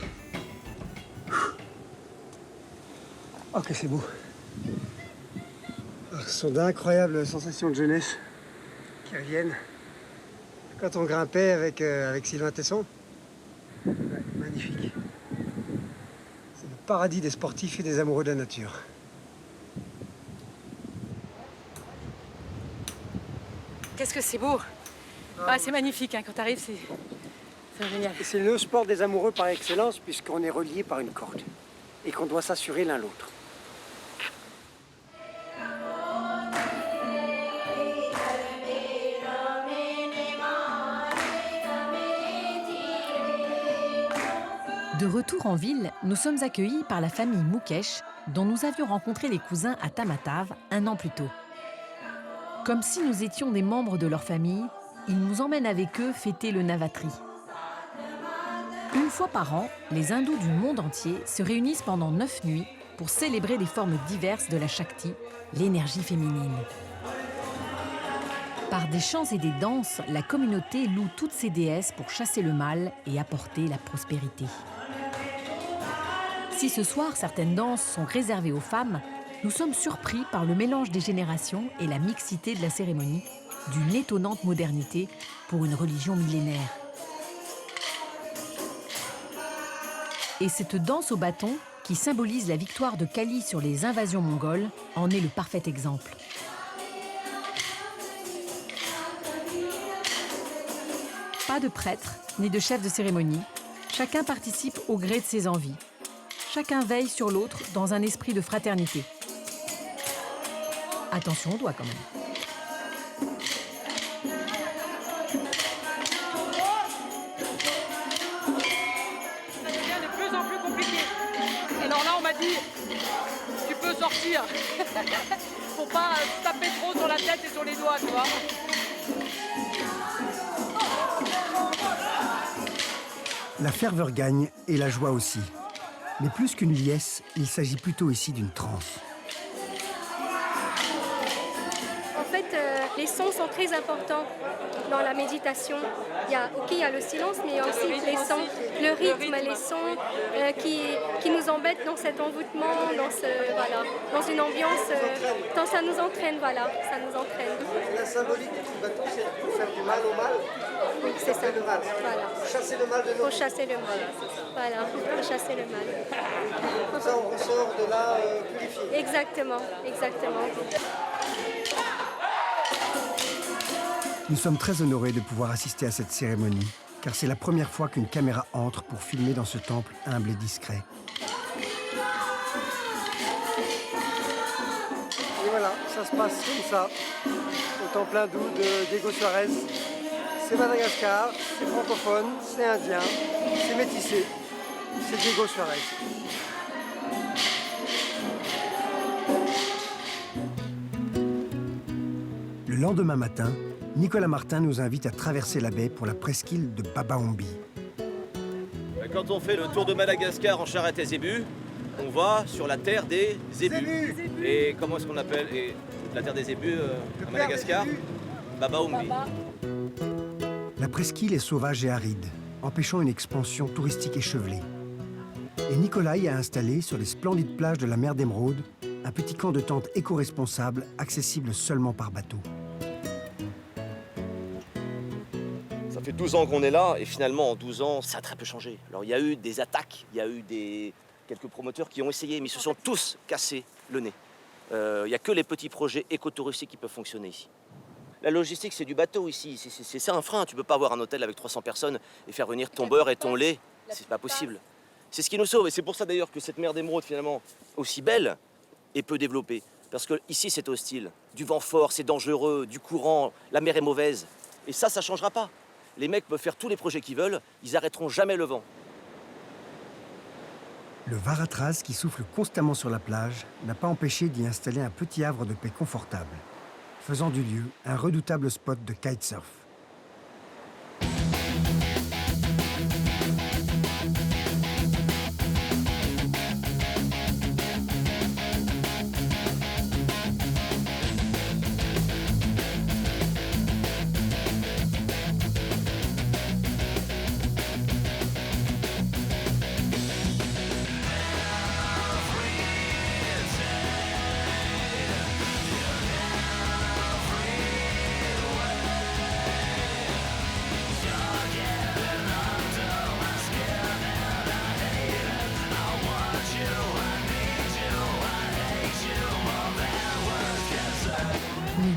Oh que c'est beau. Ce sont d'incroyables sensations de jeunesse qui reviennent. quand on grimpait avec Sylvain Tesson. Ouais, magnifique. C'est le paradis des sportifs et des amoureux de la nature. Qu'est-ce que c'est beau. Ah, c'est magnifique, hein. Quand tu arrives, c'est génial. C'est le sport des amoureux par excellence puisqu'on est reliés par une corde et qu'on doit s'assurer l'un l'autre. De retour en ville, nous sommes accueillis par la famille Mukesh, dont nous avions rencontré les cousins à Tamatave un an plus tôt. Comme si nous étions des membres de leur famille, ils nous emmènent avec eux fêter le Navatri. Une fois par an, les hindous du monde entier se réunissent pendant 9 nuits pour célébrer les formes diverses de la Shakti, l'énergie féminine. Par des chants et des danses, la communauté loue toutes ces déesses pour chasser le mal et apporter la prospérité. Si ce soir, certaines danses sont réservées aux femmes, nous sommes surpris par le mélange des générations et la mixité de la cérémonie, d'une étonnante modernité pour une religion millénaire. Et cette danse au bâton, qui symbolise la victoire de Kali sur les invasions mongoles, en est le parfait exemple. Pas de prêtre, ni de chef de cérémonie. Chacun participe au gré de ses envies. Chacun veille sur l'autre dans un esprit de fraternité. Attention aux doigts quand même. Ça devient de plus en plus compliqué. Et alors là, on m'a dit, tu peux sortir. Faut pas taper trop sur la tête et sur les doigts, tu vois. La ferveur gagne et la joie aussi. Mais plus qu'une liesse, il s'agit plutôt ici d'une transe. En fait, les sons sont très importants dans la méditation. Il y a le silence, mais il y a aussi les sons, le rythme, les sons qui nous embêtent dans cet envoûtement, dans une ambiance. Ça nous entraîne, voilà, ça nous entraîne. La symbolique du bâton, c'est de faire du mal au mal. Oui, c'est ça. Le mal. Voilà. Chasser le mal de nous. Faut chasser le mal. Voilà, faut chasser le mal. Comme ça, on ressort de là purifié. Exactement, exactement. Nous sommes très honorés de pouvoir assister à cette cérémonie, car c'est la première fois qu'une caméra entre pour filmer dans ce temple humble et discret. Et voilà, ça se passe comme ça, au temple hindou de Diego Suarez. C'est Madagascar, c'est francophone, c'est indien, c'est métissé, c'est Diego Suarez. Le lendemain matin, Nicolas Martin nous invite à traverser la baie pour la presqu'île de Babaombi. Quand on fait le tour de Madagascar en charrette à zébus, on va sur la terre des zébus. Et comment est-ce qu'on appelle la terre des zébus à Madagascar? Babaombi. La presqu'île est sauvage et aride, empêchant une expansion touristique échevelée. Et Nicolas y a installé, sur les splendides plages de la mer d'Émeraude, un petit camp de tente éco-responsable accessible seulement par bateau. Ça fait 12 ans qu'on est là et finalement en 12 ans, ça a très peu changé. Alors il y a eu des attaques, il y a eu quelques promoteurs qui ont essayé, mais ils se sont tous cassés le nez. Il n'y a que les petits projets écotouristiques qui peuvent fonctionner ici. La logistique, c'est du bateau ici. C'est ça un frein. Tu ne peux pas avoir un hôtel avec 300 personnes et faire venir ton beurre et ton lait. C'est pas possible. C'est ce qui nous sauve. Et c'est pour ça d'ailleurs que cette mer d'Émeraude, finalement, aussi belle et peu développée. Parce que ici, c'est hostile. Du vent fort, c'est dangereux, du courant, la mer est mauvaise. Et ça ne changera pas. Les mecs peuvent faire tous les projets qu'ils veulent, ils arrêteront jamais le vent. Le Varatraz, qui souffle constamment sur la plage, n'a pas empêché d'y installer un petit havre de paix confortable, faisant du lieu un redoutable spot de kitesurf.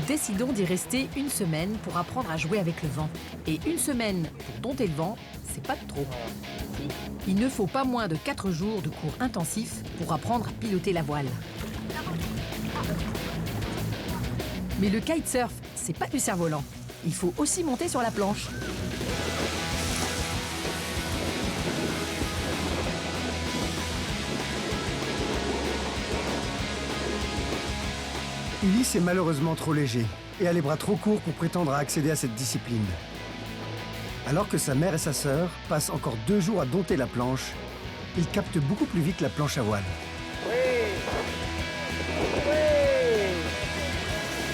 décidons d'y rester une semaine pour apprendre à jouer avec le vent. Et une semaine pour dompter le vent, c'est pas de trop. Il ne faut pas moins de 4 jours de cours intensifs pour apprendre à piloter la voile. Mais le kitesurf, c'est pas du cerf-volant. Il faut aussi monter sur la planche. Ulysse est malheureusement trop léger et a les bras trop courts pour prétendre à accéder à cette discipline. Alors que sa mère et sa sœur passent encore 2 jours à dompter la planche, il capte beaucoup plus vite la planche à voile. Oui. Oui.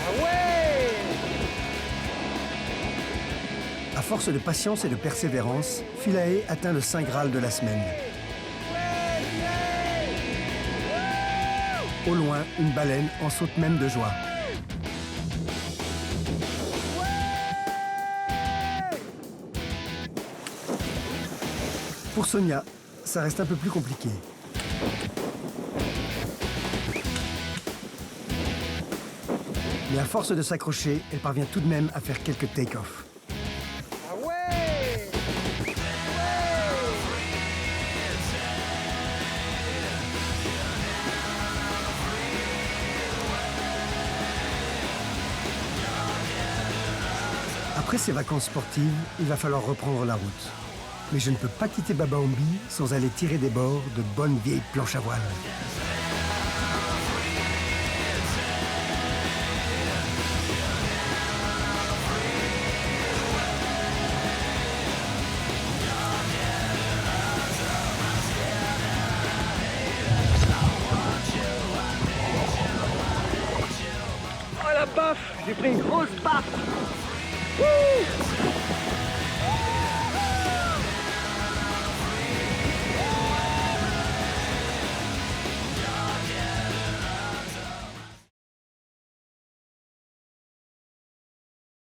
Ah ouais. À force de patience et de persévérance, Philae atteint le Saint Graal de la semaine. Au loin, une baleine en saute même de joie. Pour Sonia, ça reste un peu plus compliqué. Mais à force de s'accrocher, elle parvient tout de même à faire quelques take-off. Ah ouais. Après ces vacances sportives, il va falloir reprendre la route. Mais je ne peux pas quitter Baba-Ombi sans aller tirer des bords de bonnes vieilles planches à voile. Oh la baffe! J'ai pris une grosse baffe! Wouh!